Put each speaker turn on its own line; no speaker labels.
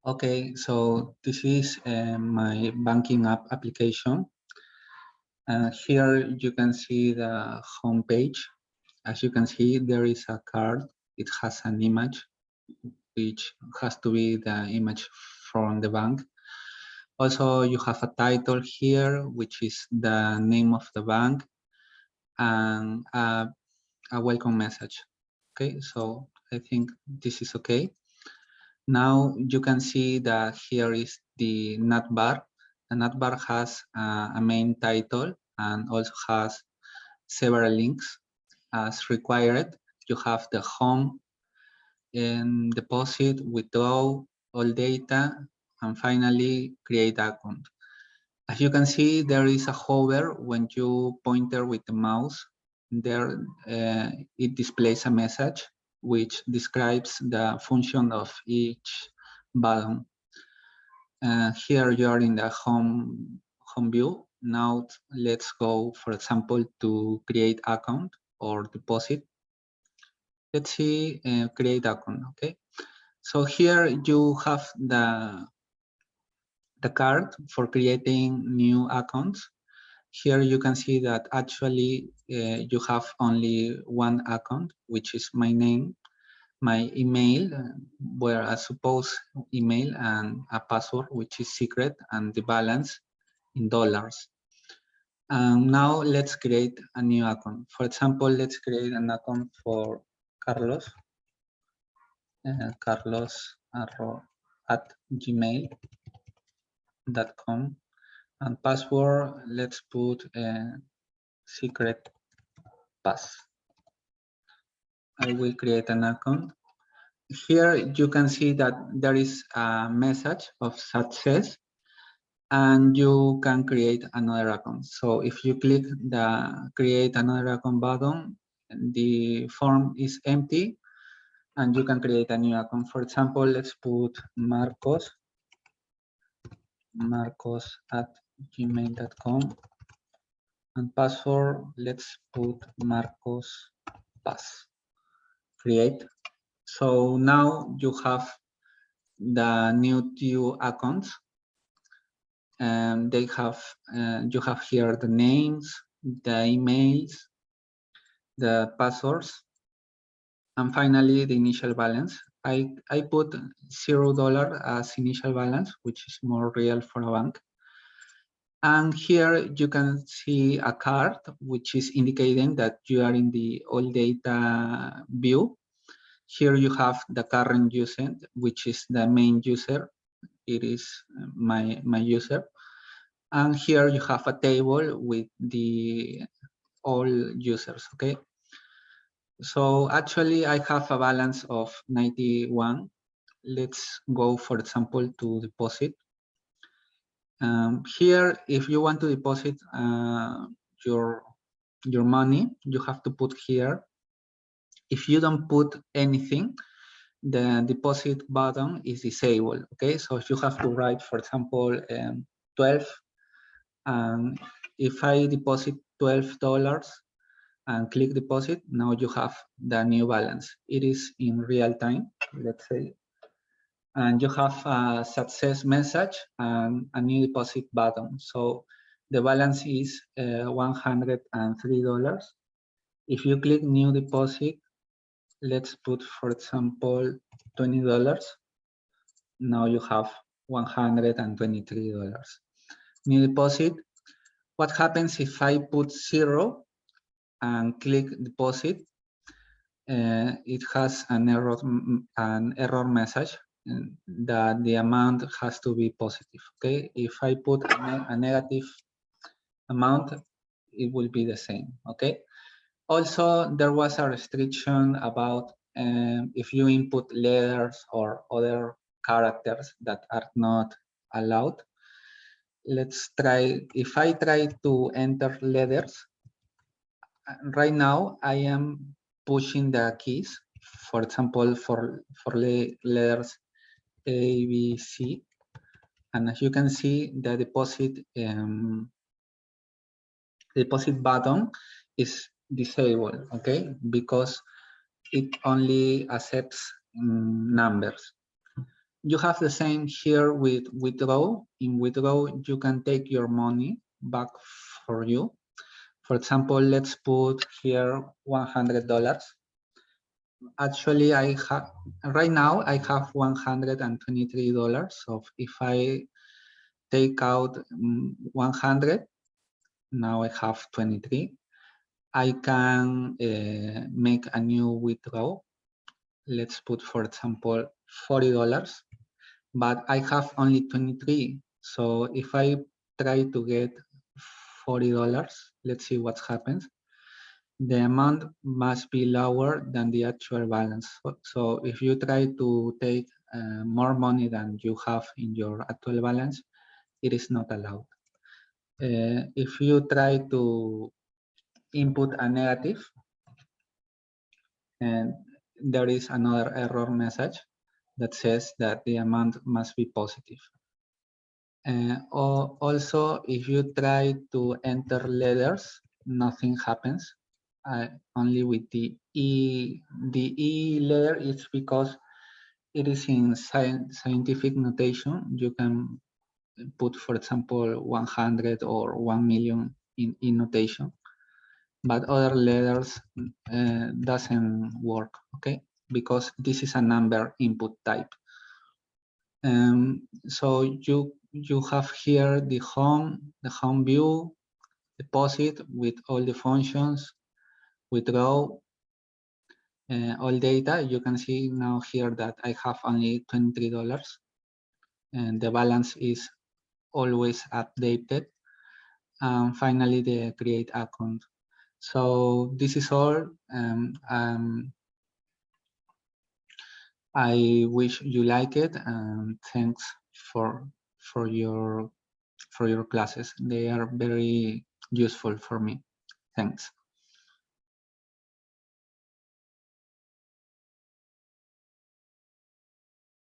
Okay, so this is my banking app application. Here you can see the home page. As you can see, there is a card. It has an image, which has to be the image from the bank. Also, you have a title here, which is the name of the bank, and a welcome message. Okay, so I think this is okay. Now you can see that here is the navbar. The navbar has a main title and also has several links as required. You have the home and deposit, withdraw, all data, and finally create account. As you can see, there is a hover when you pointer with the mouse. There it displays a message which describes the function of each button. Here you are in the home view. Now let's go, for example, to create account or deposit. Let's see, create account. Okay, so here you have the card for creating new accounts. Here you can see that actually you have only one account, which is my name, my email, where I suppose email, and a password, which is secret, and the balance in dollars. Now let's create a new account. For example, let's create an account for Carlos, carlos@gmail.com, and password, let's put secret pass. I will create an account. Here you can see that there is a message of success and you can create another account. So if you click the create another account button, the form is empty and you can create a new account. For example, let's put marcos@gmail.com, and password, let's put Marcos Pass. Create. So now you have the new two accounts, and they have you have here the names, the emails, the passwords, and finally the initial balance. I put $0 as initial balance, which is more real for a bank. And here you can see a card which is indicating that you are in the all data view. Here you have the current user, which is the main user. It is my user. And here you have a table with the all users, okay? So actually I have a balance of 91. Let's go, for example, to deposit. Here, if you want to deposit your money, you have to put here. If you don't put anything, the deposit button is disabled. Okay, so you have to write, for example, 12. And if I deposit $12 and click deposit, now you have the new balance. It is in real time, let's say. And you have a success message and a new deposit button. So the balance is $103. If you click new deposit, let's put, for example, $20. Now you have $123. New deposit. What happens if I put 0 and click deposit? It has an error message that the amount has to be positive. Okay, if I put a negative amount, it will be the same. Okay. Also, there was a restriction about if you input letters or other characters that are not allowed. Let's try. If I try to enter letters, right now I am pushing the keys. For example, for letters A, B, C, and as you can see, the deposit button is disabled. Okay, because it only accepts numbers. You have the same here with withdraw. In withdraw, you can take your money back for you. For example, let's put here $100. Actually, I have right now I have $123. So if I take out 100, now I have 23. I can make a new withdrawal. Let's put, for example, $40, but I have only 23. So if I try to get $40, let's see what happens. The amount must be lower than the actual balance. So if you try to take more money than you have in your actual balance, it is not allowed. If you try to input a negative, and there is another error message that says that the amount must be positive. Also, if you try to enter letters, nothing happens. Only with the E. The E letter is because it is in scientific notation. You can put, for example, 100 or 1 million in notation, but other letters doesn't work, okay? Because this is a number input type. So you have here the home view, deposit with all the functions, withdraw, all data. You can see now here that I have only $23, and the balance is always updated. And finally, the create account. So this is all. I wish you like it, and thanks for your classes. They are very useful for me. Thanks.